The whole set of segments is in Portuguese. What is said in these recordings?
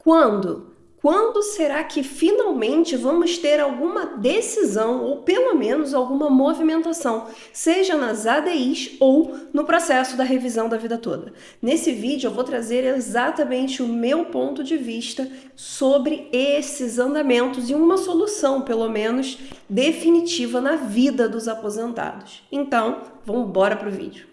Quando? Quando será que finalmente vamos ter alguma decisão ou pelo menos alguma movimentação, seja nas ADIs ou no processo da revisão da vida toda? Nesse vídeo eu vou trazer exatamente o meu ponto de vista sobre esses andamentos e uma solução, pelo menos definitiva, na vida dos aposentados. Então, vamos embora para o vídeo.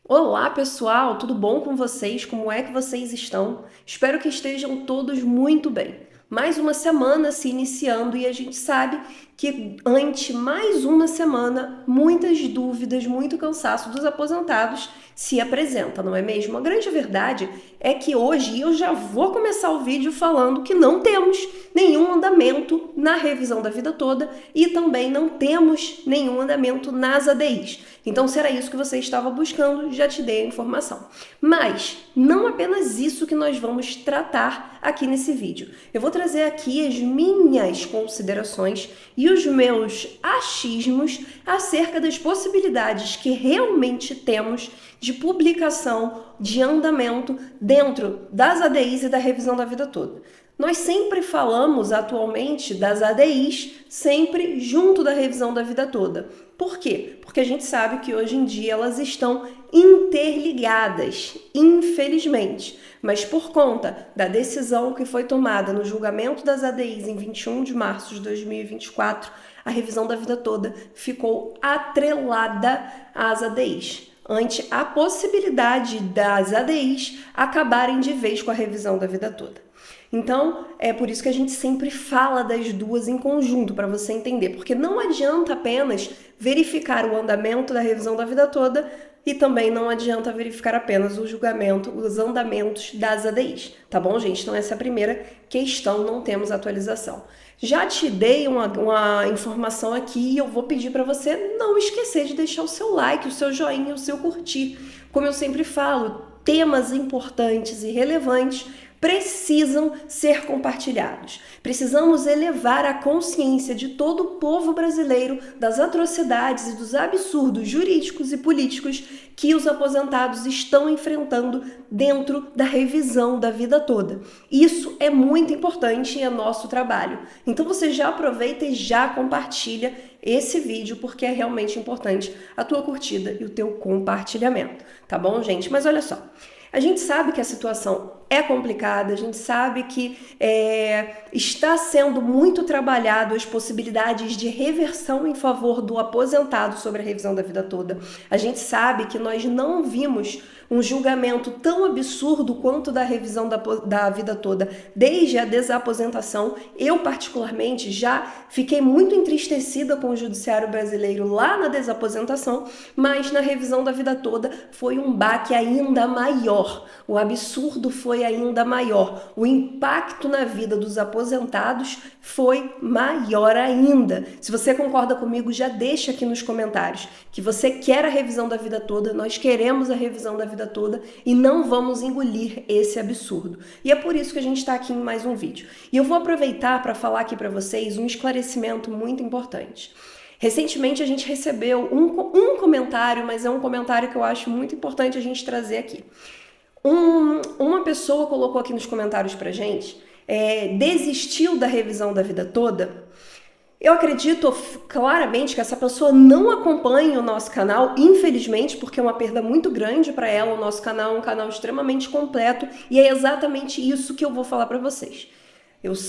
Olá pessoal, tudo bom com vocês? Como é que vocês estão? Espero que estejam todos muito bem. Mais uma semana se iniciando e a gente sabe que ante mais uma semana, muitas dúvidas, muito cansaço dos aposentados se apresenta, não é mesmo? A grande verdade é que hoje eu já vou começar o vídeo falando que não temos nenhum andamento na revisão da vida toda e também não temos nenhum andamento nas ADIs. Então, se era isso que você estava buscando, já te dei a informação. Mas não apenas isso que nós vamos tratar aqui nesse vídeo. Eu vou trazer aqui as minhas considerações e os meus achismos acerca das possibilidades que realmente temos de publicação, de andamento dentro das ADIs e da revisão da vida toda. Nós sempre falamos atualmente das ADIs, sempre junto da revisão da vida toda. Por quê? Porque a gente sabe que hoje em dia elas estão interligadas, infelizmente. Mas por conta da decisão que foi tomada no julgamento das ADIs em 21 de março de 2024, a revisão da vida toda ficou atrelada às ADIs, ante a possibilidade das ADIs acabarem de vez com a revisão da vida toda. Então, é por isso que a gente sempre fala das duas em conjunto, para você entender, porque não adianta apenas verificar o andamento da revisão da vida toda e também não adianta verificar apenas o julgamento, os andamentos das ADIs, tá bom, gente? Então essa é a primeira questão, não temos atualização. Já te dei uma informação aqui e eu vou pedir para você não esquecer de deixar o seu like, o seu joinha, o seu curtir. Como eu sempre falo, temas importantes e relevantes precisam ser compartilhados. Precisamos elevar a consciência de todo o povo brasileiro das atrocidades e dos absurdos jurídicos e políticos que os aposentados estão enfrentando dentro da revisão da vida toda. Isso é muito importante e é nosso trabalho. Então você já aproveita e já compartilha esse vídeo, porque é realmente importante a tua curtida e o teu compartilhamento, tá bom, gente? Mas olha só, a gente sabe que a situação é complicada, a gente sabe que está sendo muito trabalhado as possibilidades de reversão em favor do aposentado sobre a revisão da vida toda. A gente sabe que nós não vimos um julgamento tão absurdo quanto da revisão da vida toda desde a desaposentação. Eu, particularmente, já fiquei muito entristecida com o judiciário brasileiro lá na desaposentação, mas na revisão da vida toda foi um baque ainda maior. O absurdo foi ainda maior. O impacto na vida dos aposentados foi maior ainda. Se você concorda comigo, já deixa aqui nos comentários que você quer a revisão da vida toda, nós queremos a revisão da vida toda e não vamos engolir esse absurdo. E é por isso que a gente está aqui em mais um vídeo. E eu vou aproveitar para falar aqui para vocês um esclarecimento muito importante. Recentemente a gente recebeu um comentário, mas é um comentário que eu acho muito importante a gente trazer aqui. Uma pessoa colocou aqui nos comentários pra gente, desistiu da revisão da vida toda. Eu acredito claramente que essa pessoa não acompanha o nosso canal, infelizmente, porque é uma perda muito grande para ela. O nosso canal é um canal extremamente completo e é exatamente isso que eu vou falar para vocês.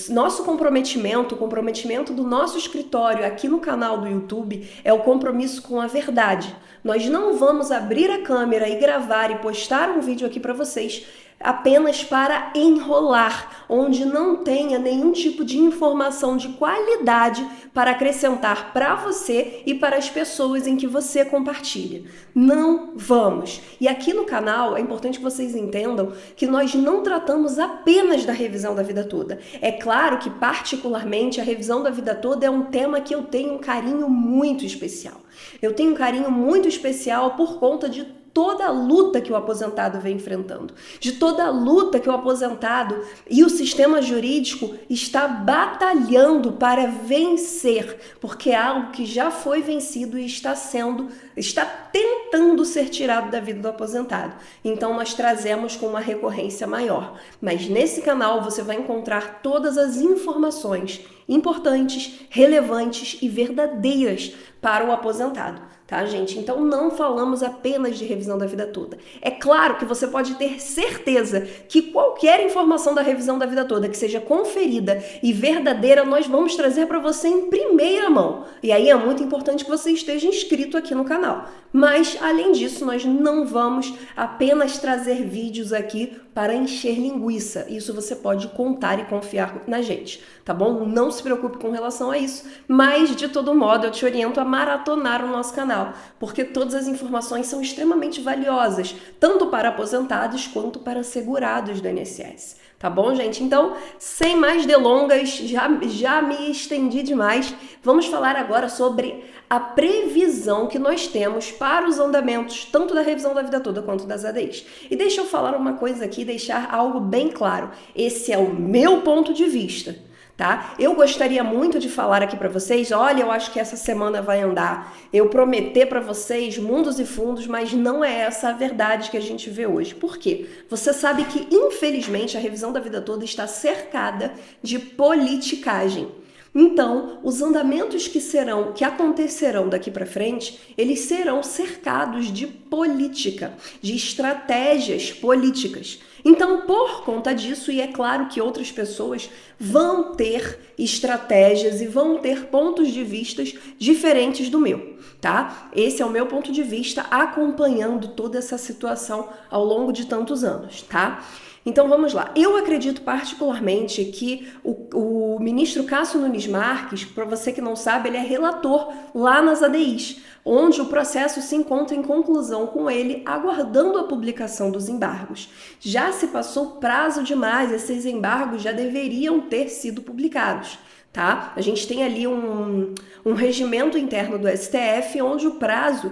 Nosso comprometimento, o comprometimento do nosso escritório aqui no canal do YouTube é o compromisso com a verdade. Nós não vamos abrir a câmera e gravar e postar um vídeo aqui para vocês apenas para enrolar, onde não tenha nenhum tipo de informação de qualidade para acrescentar para você e para as pessoas em que você compartilha. Não vamos. E aqui no canal é importante que vocês entendam que nós não tratamos apenas da revisão da vida toda. É claro que particularmente a revisão da vida toda é um tema que eu tenho um carinho muito especial. Eu tenho um carinho muito especial por conta de toda a luta que o aposentado vem enfrentando, de toda a luta que o aposentado e o sistema jurídico está batalhando para vencer, porque é algo que já foi vencido e está tentando ser tirado da vida do aposentado. Então nós trazemos com uma recorrência maior. Mas nesse canal você vai encontrar todas as informações importantes, relevantes e verdadeiras para o aposentado, tá, gente? Então não falamos apenas de revisão da vida toda. É claro que você pode ter certeza que qualquer informação da revisão da vida toda que seja conferida e verdadeira, nós vamos trazer para você em primeira mão. E aí é muito importante que você esteja inscrito aqui no canal. Mas, além disso, nós não vamos apenas trazer vídeos aqui para encher linguiça. Isso você pode contar e confiar na gente, tá bom? Não se preocupe com relação a isso, mas, de todo modo, eu te oriento a maratonar o nosso canal, porque todas as informações são extremamente valiosas, tanto para aposentados quanto para segurados do INSS. Tá bom, gente? Então, sem mais delongas, já me estendi demais. Vamos falar agora sobre a previsão que nós temos para os andamentos, tanto da revisão da vida toda quanto das ADIs. E deixa eu falar uma coisa aqui, deixar algo bem claro. Esse é o meu ponto de vista. Tá? Eu gostaria muito de falar aqui para vocês, olha, eu acho que essa semana vai andar, eu prometer para vocês mundos e fundos, mas não é essa a verdade que a gente vê hoje. Por quê? Você sabe que, infelizmente, a revisão da vida toda está cercada de politicagem. Então, os andamentos que acontecerão daqui para frente, eles serão cercados de política, de estratégias políticas. Então, por conta disso, e é claro que outras pessoas vão ter estratégias e vão ter pontos de vista diferentes do meu, tá? Esse é o meu ponto de vista acompanhando toda essa situação ao longo de tantos anos, tá? Então vamos lá. Eu acredito particularmente que o ministro Cássio Nunes Marques, para você que não sabe, ele é relator lá nas ADIs, onde o processo se encontra em conclusão com ele, aguardando a publicação dos embargos. Já se passou prazo demais, esses embargos já deveriam ter sido publicados. Tá? A gente tem ali um regimento interno do STF, onde o prazo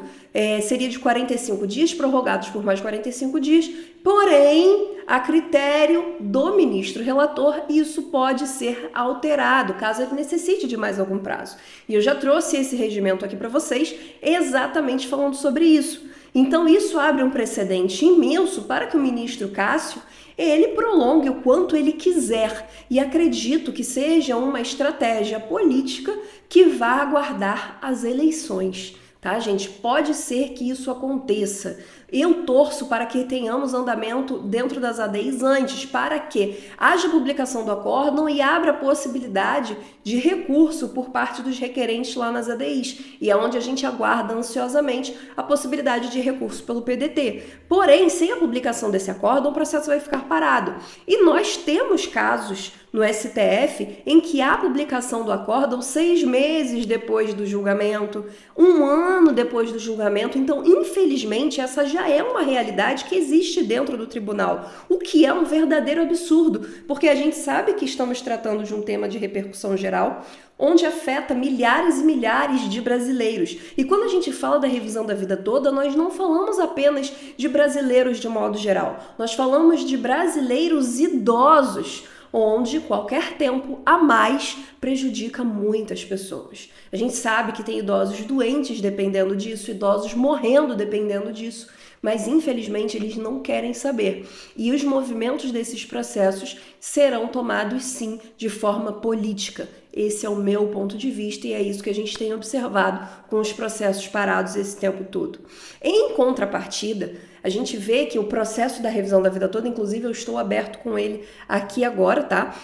seria de 45 dias, prorrogados por mais 45 dias, porém, a critério do ministro relator, isso pode ser alterado, caso ele necessite de mais algum prazo. E eu já trouxe esse regimento aqui para vocês, exatamente falando sobre isso. Então, isso abre um precedente imenso para que o ministro Cássio ele prolongue o quanto ele quiser, e acredito que seja uma estratégia política que vá aguardar as eleições, tá, gente? Pode ser que isso aconteça. Eu torço para que tenhamos andamento dentro das ADIs antes, para que haja publicação do acórdão e abra a possibilidade de recurso por parte dos requerentes lá nas ADIs, e é onde a gente aguarda ansiosamente a possibilidade de recurso pelo PDT. Porém, sem a publicação desse acórdão, o processo vai ficar parado. E nós temos casos no STF em que há publicação do acórdão 6 meses depois do julgamento, 1 ano depois do julgamento. Então, infelizmente, essa já é uma realidade que existe dentro do tribunal, o que é um verdadeiro absurdo, porque a gente sabe que estamos tratando de um tema de repercussão geral, onde afeta milhares e milhares de brasileiros. E quando a gente fala da revisão da vida toda, nós não falamos apenas de brasileiros de modo geral, nós falamos de brasileiros idosos, onde qualquer tempo a mais prejudica muitas pessoas. A gente sabe que tem idosos doentes dependendo disso, idosos morrendo dependendo disso, mas infelizmente eles não querem saber. E os movimentos desses processos serão tomados sim de forma política. Esse é o meu ponto de vista e é isso que a gente tem observado com os processos parados esse tempo todo. Em contrapartida, a gente vê que o processo da revisão da vida toda, inclusive eu estou aberto com ele aqui agora, tá?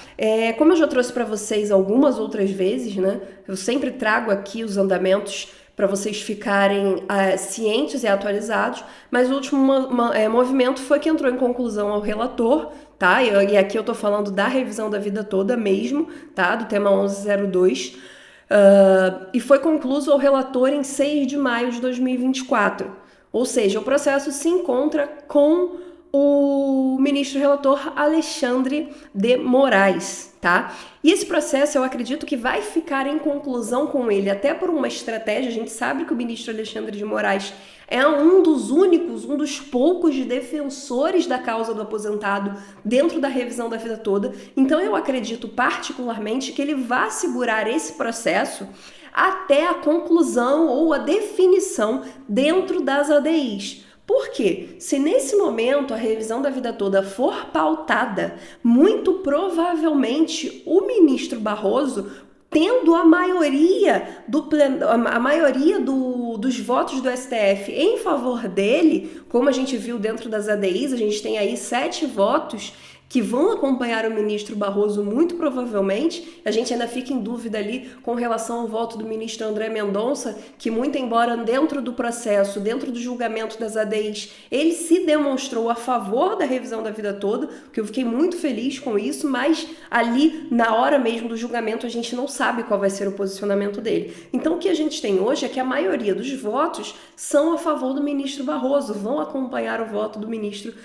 Como eu já trouxe para vocês algumas outras vezes, né? Eu sempre trago aqui os andamentos para vocês ficarem cientes e atualizados, mas o último movimento foi que entrou em conclusão ao relator, tá? E aqui eu tô falando da revisão da vida toda mesmo, tá? Do tema 1102, e foi concluído ao relator em 6 de maio de 2024. Ou seja, o processo se encontra com o ministro relator Alexandre de Moraes, tá? E esse processo eu acredito que vai ficar em conclusão com ele, até por uma estratégia. A gente sabe que o ministro Alexandre de Moraes é um dos únicos, um dos poucos defensores da causa do aposentado dentro da revisão da vida toda. Então eu acredito particularmente que ele vai segurar esse processo até a conclusão ou a definição dentro das ADIs. Por quê? Se nesse momento a revisão da vida toda for pautada, muito provavelmente o ministro Barroso, tendo a maioria dos votos do STF em favor dele, como a gente viu dentro das ADIs, a gente tem aí 7 votos que vão acompanhar o ministro Barroso muito provavelmente. A gente ainda fica em dúvida ali com relação ao voto do ministro André Mendonça, que muito embora dentro do processo, dentro do julgamento das ADIs, ele se demonstrou a favor da revisão da vida toda, que eu fiquei muito feliz com isso, mas ali na hora mesmo do julgamento a gente não sabe qual vai ser o posicionamento dele. Então o que a gente tem hoje é que a maioria dos votos são a favor do ministro Barroso, vão acompanhar o voto do ministro,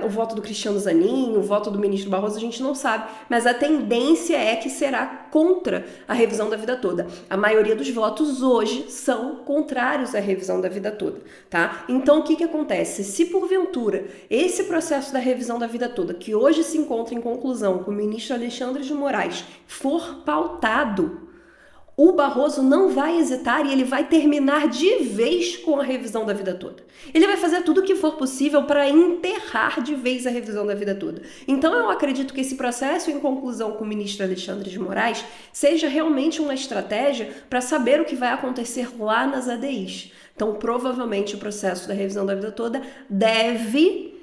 o voto do Cristiano Zanin, o voto do ministro Barroso, a gente não sabe, mas a tendência é que será contra a revisão da vida toda. A maioria dos votos hoje são contrários à revisão da vida toda, tá? Então, o que acontece? Se porventura esse processo da revisão da vida toda, que hoje se encontra em conclusão com o ministro Alexandre de Moraes, for pautado, o Barroso não vai hesitar e ele vai terminar de vez com a revisão da vida toda. Ele vai fazer tudo o que for possível para enterrar de vez a revisão da vida toda. Então eu acredito que esse processo em conclusão com o ministro Alexandre de Moraes seja realmente uma estratégia para saber o que vai acontecer lá nas ADIs. Então provavelmente o processo da revisão da vida toda deve...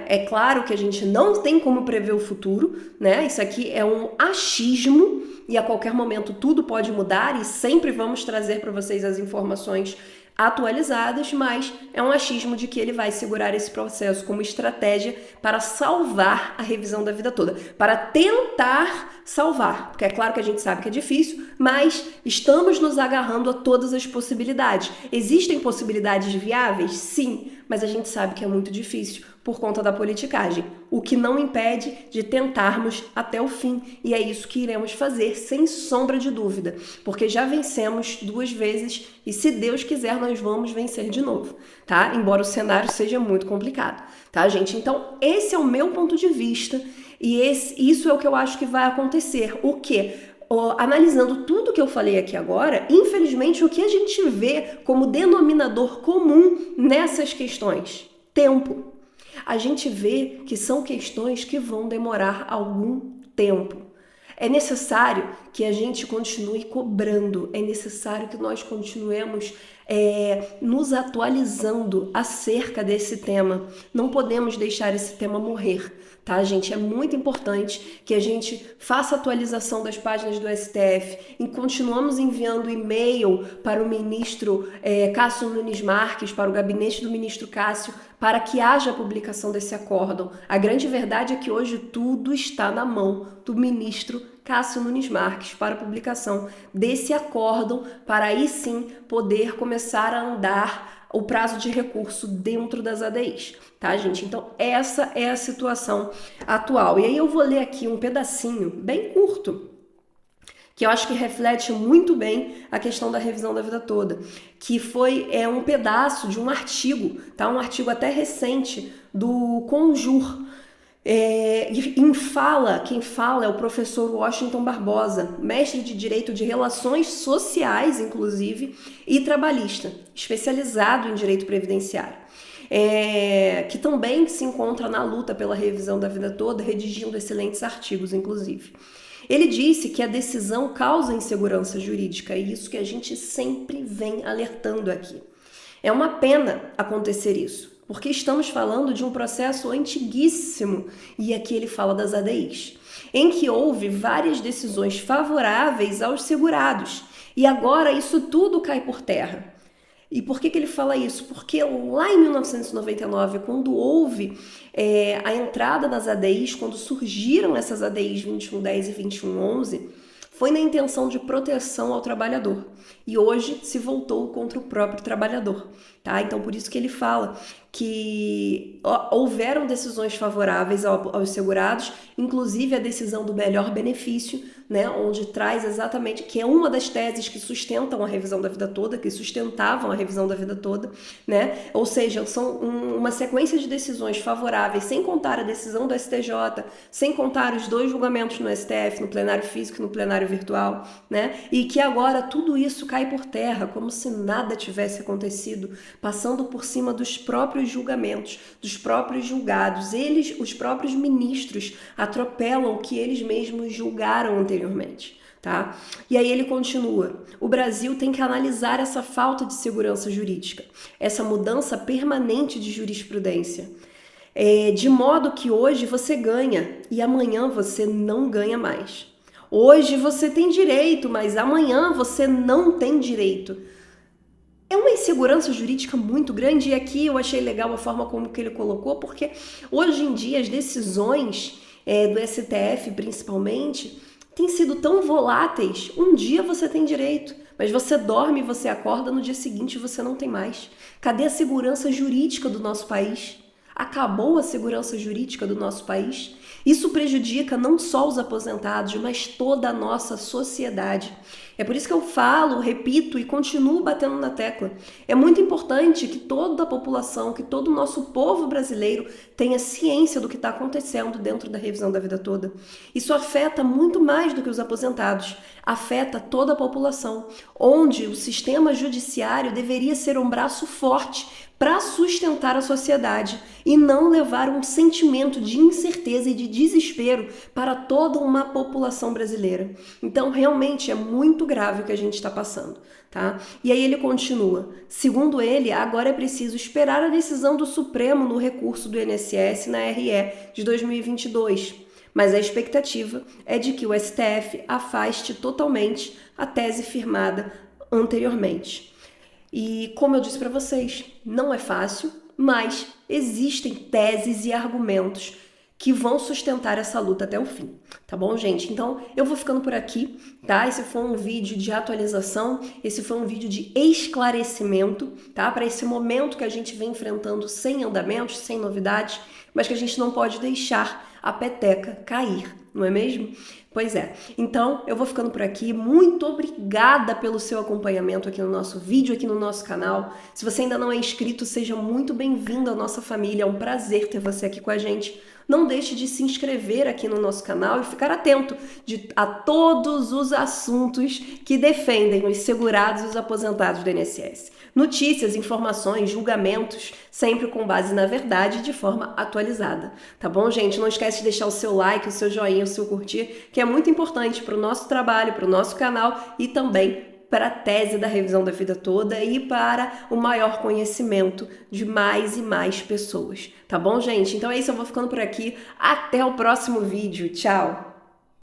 É claro que a gente não tem como prever o futuro, Isso aqui é um achismo e a qualquer momento tudo pode mudar e sempre vamos trazer para vocês as informações atualizadas, mas é um achismo de que ele vai segurar esse processo como estratégia para salvar a revisão da vida toda, para tentar salvar, porque é claro que a gente sabe que é difícil, mas estamos nos agarrando a todas as possibilidades. Existem possibilidades viáveis? Sim, mas a gente sabe que é muito difícil por conta da politicagem, o que não impede de tentarmos até o fim, e é isso que iremos fazer, sem sombra de dúvida, porque já vencemos 2 vezes e se Deus quiser nós vamos vencer de novo, tá? Embora o cenário seja muito complicado, tá, gente? Então, esse é o meu ponto de vista e isso é o que eu acho que vai acontecer. O quê? Analisando tudo que eu falei aqui agora, infelizmente o que a gente vê como denominador comum nessas questões? Tempo. A gente vê que são questões que vão demorar algum tempo. É necessário que a gente continue cobrando, é necessário que nós continuemos nos atualizando acerca desse tema. Não podemos deixar esse tema morrer, tá, gente? É muito importante que a gente faça atualização das páginas do STF e continuamos enviando e-mail para o ministro Cássio Nunes Marques, para o gabinete do ministro Cássio, para que haja a publicação desse acórdão. A grande verdade é que hoje tudo está na mão do ministro Cássio Nunes Marques para a publicação desse acórdão, para aí sim poder começar a andar o prazo de recurso dentro das ADIs, tá, gente? Então, essa é a situação atual. E aí eu vou ler aqui um pedacinho bem curto, que eu acho que reflete muito bem a questão da revisão da vida toda, que foi um pedaço de um artigo, tá? Um artigo até recente do Conjur. Quem fala é o professor Washington Barbosa, mestre de Direito de Relações Sociais, inclusive, e trabalhista, especializado em Direito Previdenciário, que também se encontra na luta pela revisão da vida toda, redigindo excelentes artigos, inclusive. Ele disse que a decisão causa insegurança jurídica, e isso que a gente sempre vem alertando aqui. É uma pena acontecer isso, porque estamos falando de um processo antiguíssimo, e aqui ele fala das ADIs, em que houve várias decisões favoráveis aos segurados, e agora isso tudo cai por terra. E por que ele fala isso? Porque lá em 1999, quando houve a entrada das ADIs, quando surgiram essas ADIs 2110 e 2111, foi na intenção de proteção ao trabalhador. E hoje se voltou contra o próprio trabalhador, tá? Então, por isso que ele fala que houveram decisões favoráveis aos segurados, inclusive a decisão do melhor benefício, né, onde traz exatamente, que é uma das teses que sustentam a revisão da vida toda, que sustentavam a revisão da vida toda, né, ou seja, são uma sequência de decisões favoráveis, sem contar a decisão do STJ, sem contar os 2 julgamentos no STF, no plenário físico e no plenário virtual, né, e que agora tudo isso cai por terra, como se nada tivesse acontecido, passando por cima dos próprios julgamentos, dos próprios julgados. Eles, os próprios ministros, atropelam o que eles mesmos julgaram anteriormente. Tá? E aí ele continua: o Brasil tem que analisar essa falta de segurança jurídica, essa mudança permanente de jurisprudência, de modo que hoje você ganha e amanhã você não ganha mais. Hoje você tem direito, mas amanhã você não tem direito. É uma insegurança jurídica muito grande, e aqui eu achei legal a forma como que ele colocou, porque hoje em dia as decisões do STF, principalmente, têm sido tão voláteis. Um dia você tem direito, mas você dorme, você acorda, no dia seguinte você não tem mais. Cadê a segurança jurídica do nosso país? Acabou a segurança jurídica do nosso país? Isso prejudica não só os aposentados, mas toda a nossa sociedade. É por isso que eu falo, repito e continuo batendo na tecla. É muito importante que toda a população, que todo o nosso povo brasileiro tenha ciência do que está acontecendo dentro da revisão da vida toda. Isso afeta muito mais do que os aposentados, afeta toda a população, onde o sistema judiciário deveria ser um braço forte para sustentar a sociedade e não levar um sentimento de incerteza e de desespero para toda uma população brasileira. Então, realmente é muito grave o que a gente está passando, tá? E aí ele continua: segundo ele, agora é preciso esperar a decisão do Supremo no recurso do INSS na RE de 2022. Mas a expectativa é de que o STF afaste totalmente a tese firmada anteriormente. E como eu disse para vocês, não é fácil, mas existem teses e argumentos que vão sustentar essa luta até o fim, tá bom, gente? Então, eu vou ficando por aqui, tá? Esse foi um vídeo de atualização, esse foi um vídeo de esclarecimento, tá? Para esse momento que a gente vem enfrentando sem andamentos, sem novidades, mas que a gente não pode deixar a peteca cair, não é mesmo? Pois é. Então, eu vou ficando por aqui. Muito obrigada pelo seu acompanhamento aqui no nosso vídeo, aqui no nosso canal. Se você ainda não é inscrito, seja muito bem-vindo à nossa família. É um prazer ter você aqui com a gente. Não deixe de se inscrever aqui no nosso canal e ficar atento a todos os assuntos que defendem os segurados e os aposentados do INSS. Notícias, informações, julgamentos, sempre com base na verdade, de forma atualizada. Tá bom, gente? Não esquece de deixar o seu like, o seu joinha, o seu curtir, que é muito importante para o nosso trabalho, para o nosso canal e também para a tese da revisão da vida toda e para o maior conhecimento de mais e mais pessoas. Tá bom, gente? Então é isso, eu vou ficando por aqui. Até o próximo vídeo. Tchau!